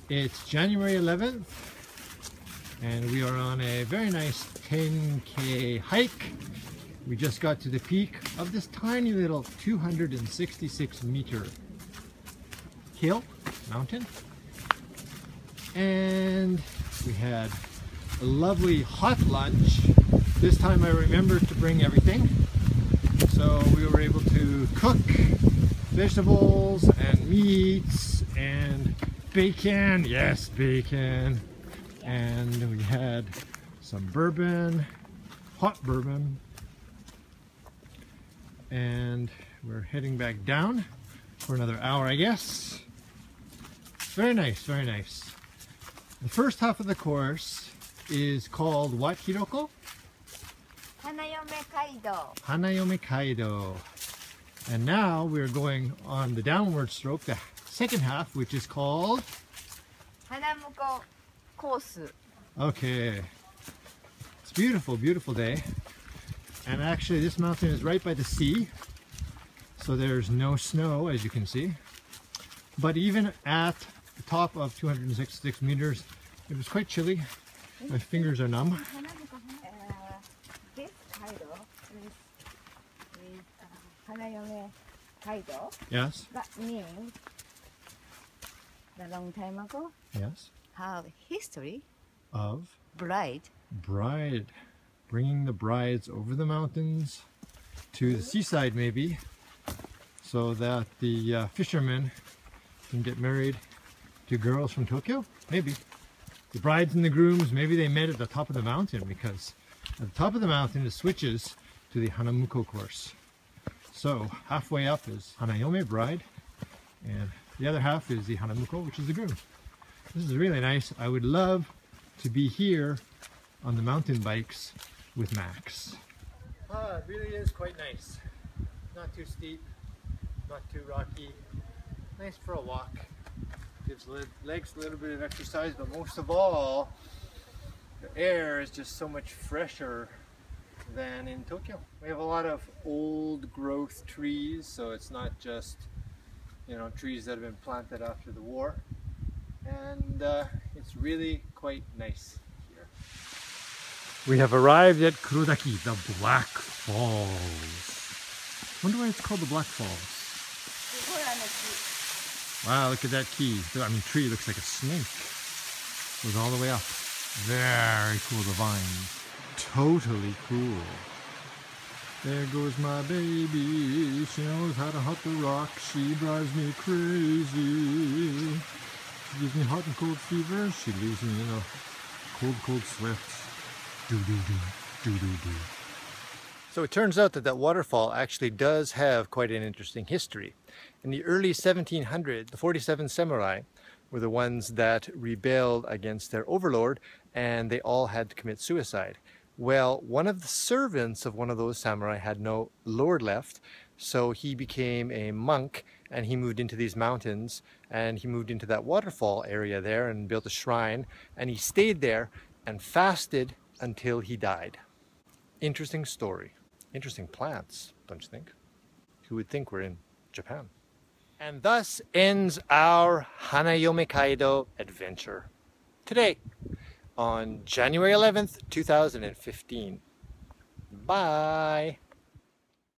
It's January 11th and we are on a very nice 10K hike. We just got to the peak of this tiny little 266 meter hill, mountain. And we had a lovely hot lunch. This time I remembered to bring everything. So we were able to cook vegetables and meats and bacon, yes, bacon. And we had some bourbon, hot bourbon. And we're heading back down for another hour, I guess. Very nice, very nice. The first half of the course is called what, Hiroko? Hanayome Kaido. Hanayome Kaido. And now we're going on the downward stroke, the second half, which is called Hanamuko course. Okay. It's a beautiful, beautiful day. And actually this mountain is right by the sea. So there's no snow, as you can see. But even at the top of 266 meters, it was quite chilly. My fingers are numb. This Kaido is Hanayome Kaido. Yes. That means the long time ago Yes. have history Of bride. Bringing the brides over the mountains to the seaside, maybe, so that the fishermen can get married to girls from Tokyo. Maybe the brides and the grooms, maybe they met at the top of the mountain, because at the top of the mountain it switches to the Hanamuko course. So halfway up is Hanayome bride, and the other half is the Hanamuko, which is the groom. This is really nice. I would love to be here on the mountain bikes with Max. It really is quite nice. Not too steep, not too rocky. Nice for a walk. Gives legs a little bit of exercise, but most of all, the air is just so much fresher than in Tokyo. We have a lot of old growth trees, so it's not just, you know, trees that have been planted after the war. And it's really quite nice here. We have arrived at Kurodaki, the Black Falls. I wonder why it's called the Black Falls. Wow, look at that key. I mean, tree looks like a snake. Goes all the way up. Very cool, the vine. Totally cool. There goes my baby. She knows how to hut the rock. She drives me crazy. She gives me hot and cold fever. She leaves me in a cold, cold sweat. Do-do-do, do-do-do. So it turns out that that waterfall actually does have quite an interesting history. In the early 1700s, the 47 samurai were the ones that rebelled against their overlord, and they all had to commit suicide. Well, one of the servants of one of those samurai had no lord left, so he became a monk and he moved into these mountains, and he moved into that waterfall area there and built a shrine, and he stayed there and fasted until he died. Interesting story. Interesting plants, don't you think? Who would think we're in Japan? And thus ends our Hanayome Kaido adventure today on January 11th, 2015. Bye!